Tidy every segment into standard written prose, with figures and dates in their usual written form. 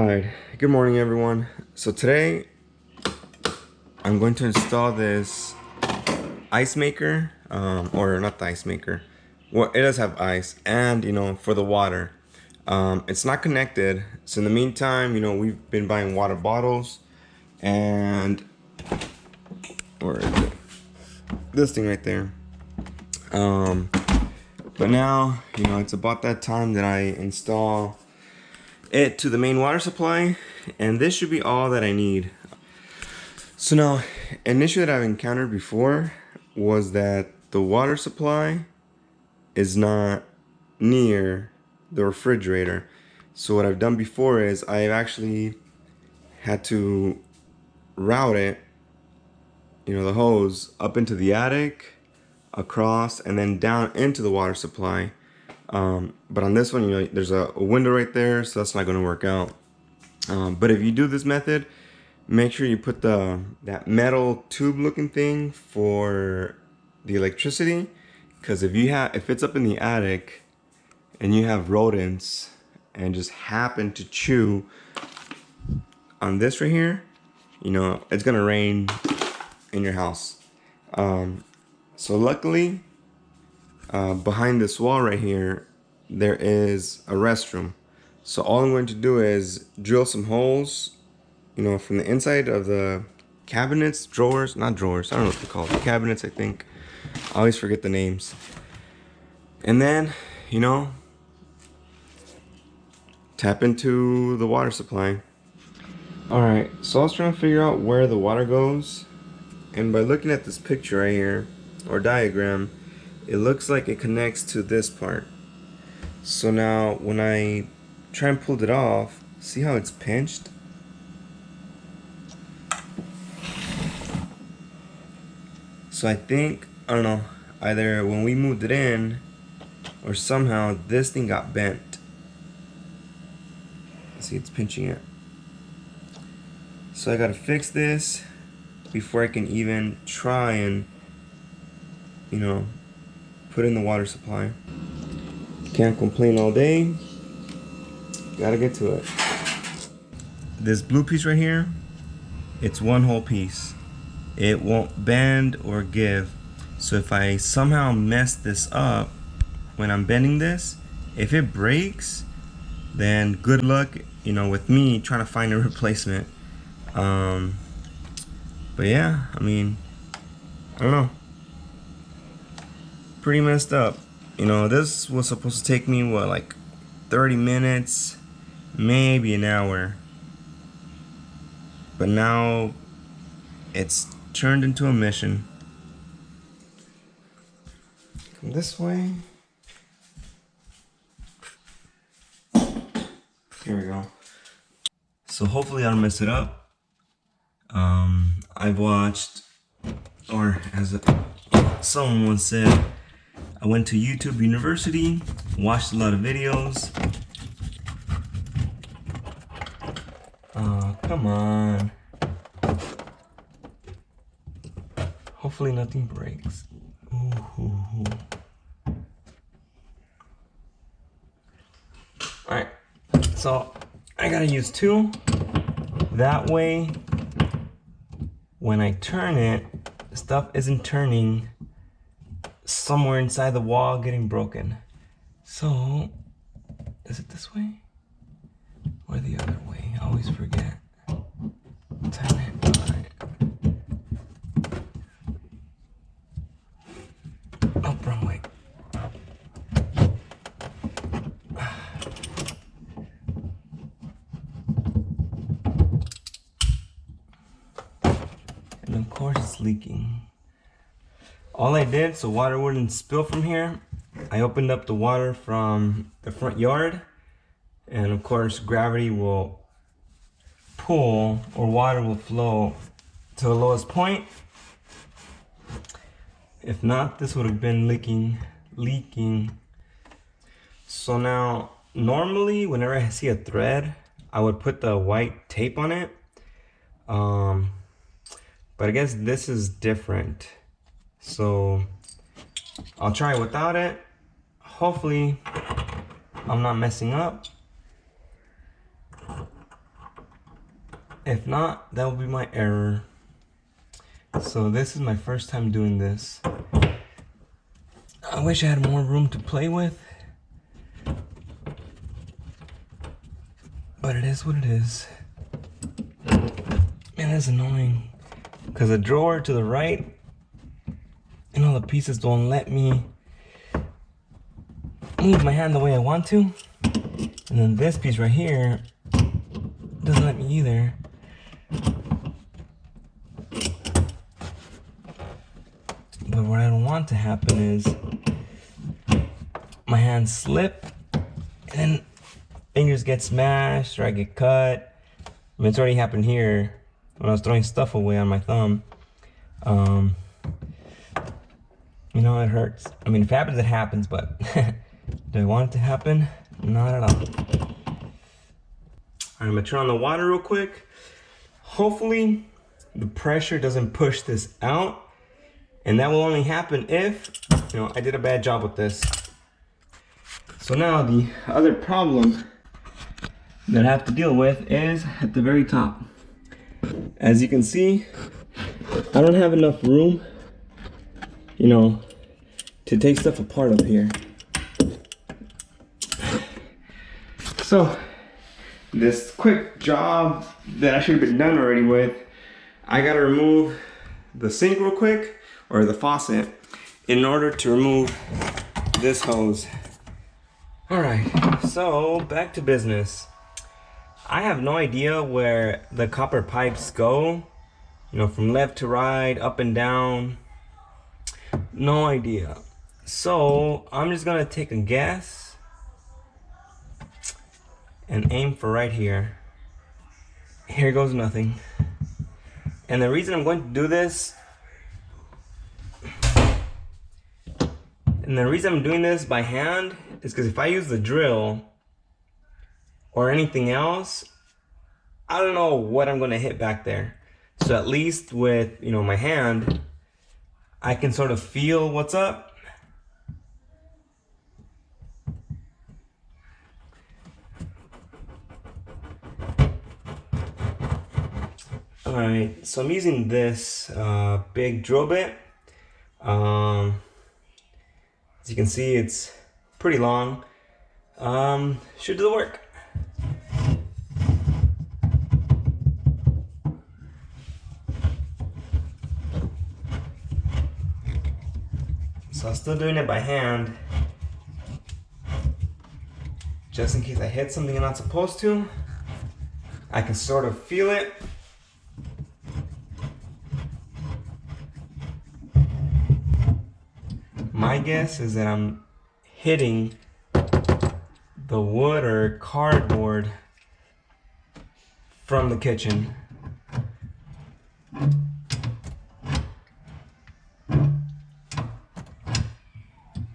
Alright, good morning everyone. So today I'm going to install this ice maker, or not the ice maker. Well, it does have ice and, for the water. It's not connected. So in the meantime, we've been buying water bottles and, where is it? This thing right there. But now, it's about that time that I install it to the main water supply, and this should be all that I need. So now, an issue that I've encountered before was that the water supply is not near the refrigerator. So what I've done before is I've actually had to route it, the hose up into the attic, across, and then down into the water supply. But on this one, there's a window right there, so that's not going to work out. But if you do this method, make sure you put that metal tube looking thing for the electricity, because if it's up in the attic and you have rodents and just happen to chew on this right here, it's going to rain in your house. So luckily, behind this wall right here, there is a restroom. So all I'm going to do is drill some holes, from the inside of the cabinets, drawers, not drawers, I don't know what they're called, cabinets, I think. I always forget the names. And then, tap into the water supply. Alright, so I was trying to figure out where the water goes. And by looking at this picture right here, or diagram, it looks like it connects to this part. So now when I try and pull it off, see how it's pinched? So I think, I don't know, either when we moved it in or somehow this thing got bent. See, it's pinching it. So I gotta fix this before I can even try and, put in the water supply. Can't complain all day. Gotta get to it. This blue piece right here, it's one whole piece. It won't bend or give. So if I somehow mess this up when I'm bending this, if it breaks, then good luck, with me trying to find a replacement. But yeah, I don't know. Pretty messed up. This was supposed to take me, like 30 minutes, maybe an hour. But now it's turned into a mission. Come this way. Here we go. So hopefully I don't mess it up. I've watched, or as someone once said, I went to YouTube University, watched a lot of videos. Oh, come on. Hopefully nothing breaks. Ooh. Alright, so I gotta use two. That way, when I turn it, stuff isn't turning somewhere inside the wall getting broken. So, is it this way? Or the other way? I always forget. Turn it. Alright. Oh, wrong way. And of course it's leaking. All I did so water wouldn't spill from here, I opened up the water from the front yard, and of course gravity will pull, or water will flow to the lowest point. If not, this would have been leaking. So now, normally whenever I see a thread, I would put the white tape on it. But I guess this is different. So I'll try it without it. Hopefully I'm not messing up. If not, that will be my error. So this is my first time doing this. I wish I had more room to play with, but it is what it is. Man, that's annoying. Because the drawer to the right and all the pieces don't let me move my hand the way I want to. And then this piece right here doesn't let me either. But what I don't want to happen is my hands slip and then fingers get smashed or I get cut. I mean, it's already happened here when I was throwing stuff away on my thumb. You know, it hurts. I mean, if it happens, it happens, but do I want it to happen? Not at all. I'm gonna turn on the water real quick. Hopefully the pressure doesn't push this out, and that will only happen if, you know, I did a bad job with this. So now the other problem that I have to deal with is at the very top. As you can see, I don't have enough room, you know, to take stuff apart up here. So this quick job that I should have been done already with, I gotta remove the sink real quick, or the faucet, in order to remove this hose. All right, so back to business. I have no idea where the copper pipes go, you know, from left to right, up and down. No idea. So I'm just gonna take a guess and aim for right here. Here goes nothing. And the reason I'm going to do this, and the reason I'm doing this by hand, is because if I use the drill or anything else, I don't know what I'm gonna hit back there. So at least with, you know, my hand, I can sort of feel what's up. All right, so I'm using this big drill bit. As you can see, it's pretty long. Should do the work. So I'm still doing it by hand, just in case I hit something I'm not supposed to. I can sort of feel it. My guess is that I'm hitting the wood or cardboard from the kitchen.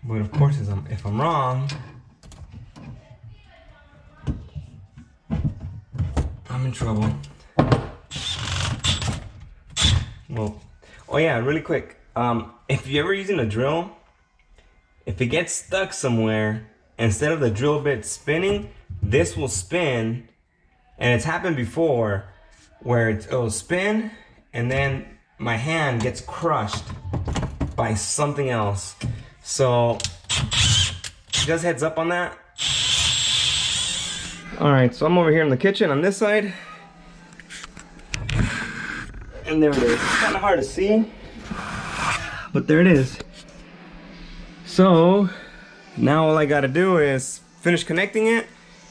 But of course, if I'm wrong, I'm in trouble. Well, oh yeah, really quick. If you're ever using a drill, if it gets stuck somewhere, instead of the drill bit spinning, this will spin. And it's happened before where it'll spin and then my hand gets crushed by something else. So just heads up on that. All right, so I'm over here in the kitchen on this side. And there it is. It's kind of hard to see, but there it is. So now all I gotta do is finish connecting it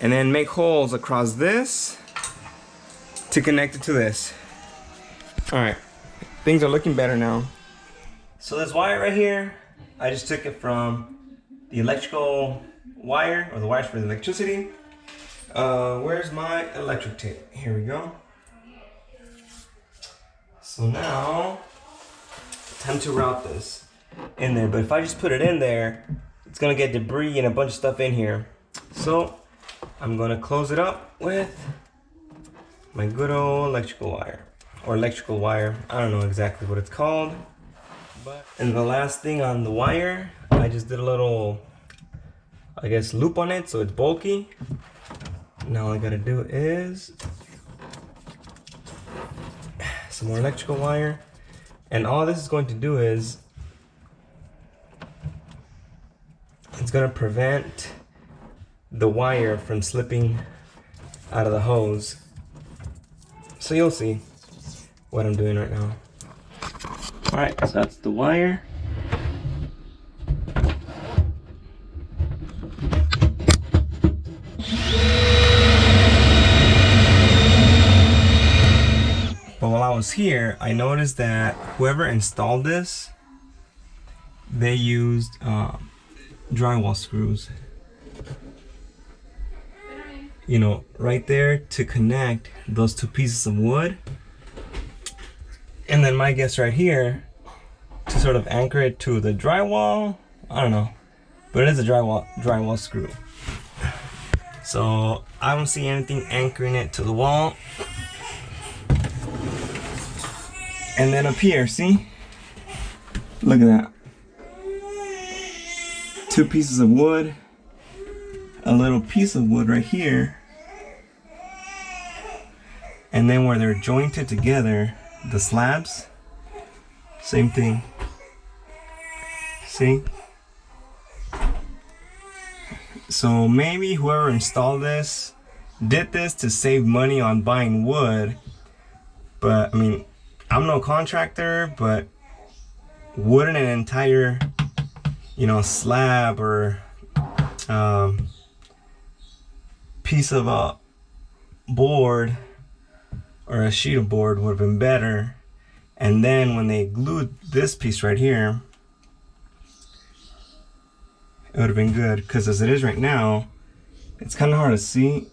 and then make holes across this to connect it to this. All right, things are looking better now. So this wire right here, I just took it from the electrical wire, or the wires for the electricity. Where's my electric tape? Here we go. So now, time to route this in there. But if I just put it in there, it's gonna get debris and a bunch of stuff in here. So I'm gonna close it up with my good old electrical wire, or electrical wire. I don't know exactly what it's called. And the last thing on the wire, I just did a little, I guess, loop on it, so it's bulky. Now all I gotta do is some more electrical wire. And all this is going to do is it's going to prevent the wire from slipping out of the hose. So you'll see what I'm doing right now. Alright, so that's the wire. But while I was here, I noticed that whoever installed this, they used drywall screws. You know, right there to connect those two pieces of wood. And then my guess right here to sort of anchor it to the drywall. I don't know, but it is a drywall screw. So I don't see anything anchoring it to the wall. And then up here, see? Look at that. Two pieces of wood, a little piece of wood right here. And then where they're jointed together, the slabs, same thing. See? So maybe whoever installed this did this to save money on buying wood. But I mean, I'm no contractor, but wouldn't an entire, you know, slab or piece of board or a sheet of board would have been better? And then when they glued this piece right here, it would have been good, because as it is right now, it's kind of hard to see.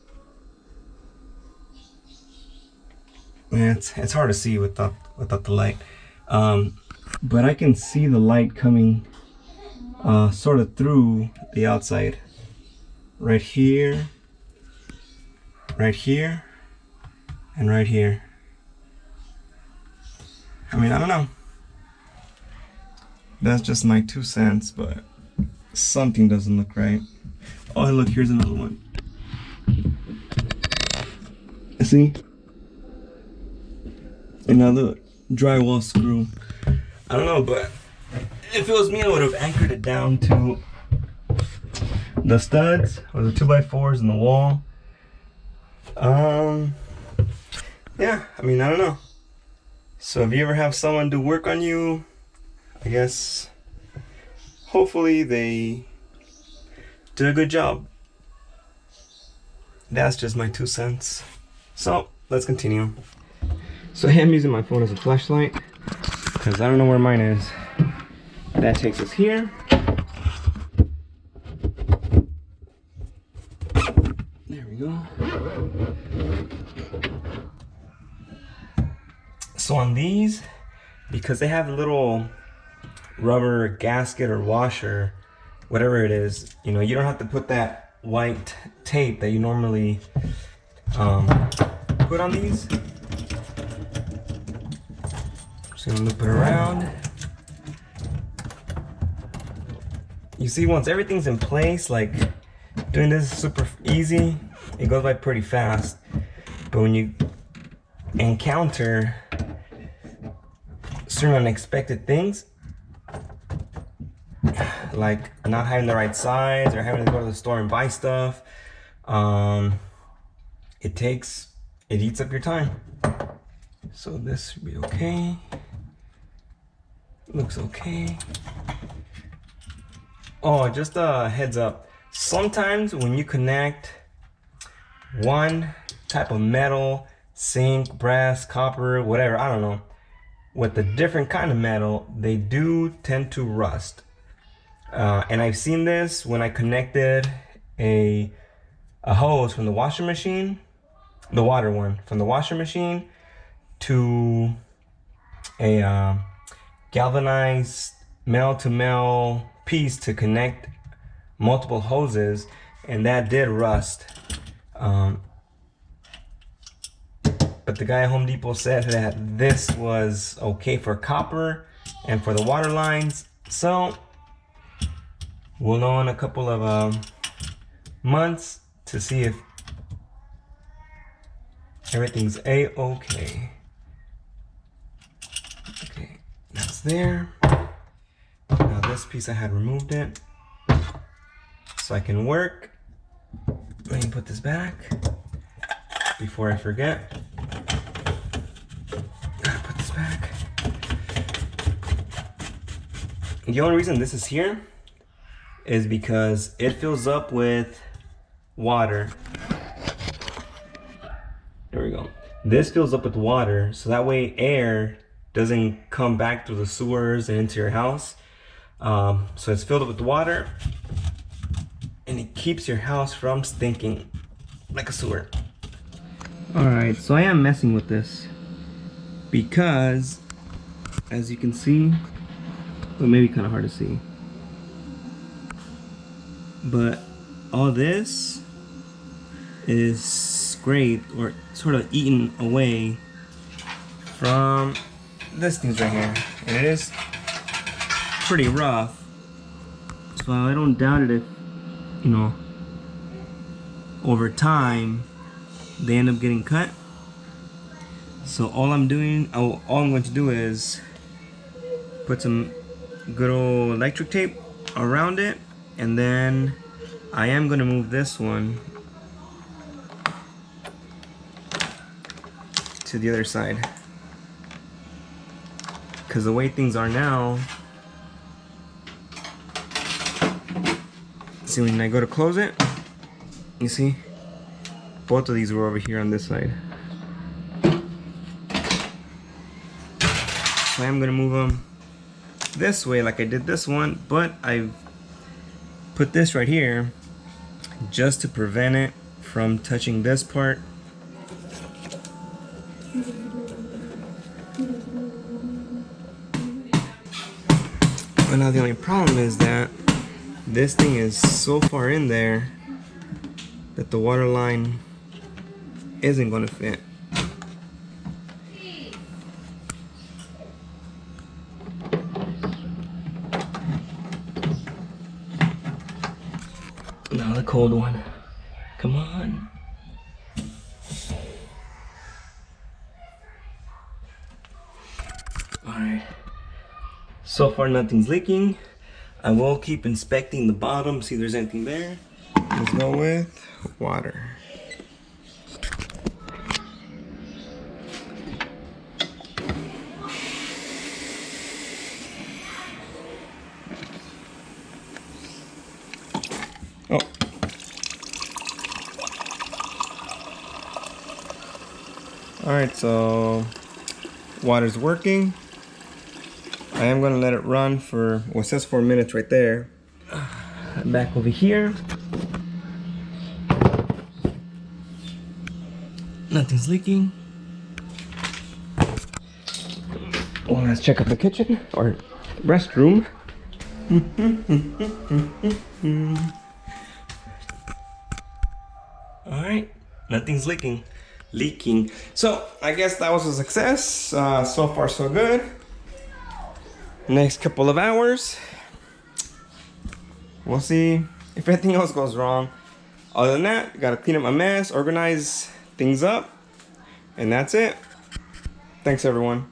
Yeah, it's hard to see without the light, but I can see the light coming sort of through the outside, right here, and right here. I mean, I don't know. That's just my 2 cents, but something doesn't look right. Oh, look, here's another one. See? Another drywall screw. I don't know, but if it was me, I would have anchored it down to the studs or the 2x4s in the wall. Yeah, I mean, I don't know. So if you ever have someone do work on you, I guess hopefully they did a good job. That's just my 2 cents. So let's continue. So I'm using my phone as a flashlight because I don't know where mine is. That takes us here. There we go. So on these, because they have a little rubber gasket or washer, whatever it is, you know, you don't have to put that white tape that you normally put on these. Just gonna loop it around. You see, once everything's in place, like doing this is super easy. It goes by pretty fast. But when you encounter certain unexpected things, like not having the right size or having to go to the store and buy stuff, it eats up your time. So this should be okay. Looks okay. Oh, just a heads up. Sometimes when you connect one type of metal, zinc, brass, copper, whatever, I don't know, with a different kind of metal, they do tend to rust. And I've seen this when I connected a hose from the washing machine, the water one from the washing machine, to a galvanized male-to-male piece to connect multiple hoses, and that did rust. But the guy at Home Depot said that this was okay for copper and for the water lines. So we'll know in a couple of months to see if everything's a-okay. there. Now this piece I had removed it so I can work. Let me put this back before I forget. Gotta put this back. The only reason this is here is because it fills up with water. There we go. This fills up with water, so that way air doesn't come back through the sewers and into your house. So it's filled up with water, and it keeps your house from stinking like a sewer. Alright, so I am messing with this because, as you can see, well, maybe kind of hard to see, but all this is scraped or sort of eaten away from this thing's right here, and it is pretty rough. So I don't doubt it if, you know, over time they end up getting cut. So all I'm going to do is put some good old electric tape around it, and then I am going to move this one to the other side, because the way things are now, see, when I go to close it, you see both of these were over here on this side. So I am going to move them this way like I did this one, but I put this right here just to prevent it from touching this part. But now the only problem is that this thing is so far in there that the water line isn't going to fit. Now the cold one. Come on. Alright. So far nothing's leaking. I will keep inspecting the bottom, see if there's anything there. Let's go with water. Oh. Alright, so water's working. I am going to let it run for, well, it says 4 minutes right there. Back over here. Nothing's leaking. Well, let's check out the kitchen or restroom. Alright, nothing's leaking. So, I guess that was a success. So far, so good. Next couple of hours, we'll see if anything else goes wrong. Other than that, gotta clean up my mess, organize things up, and that's it. Thanks, everyone.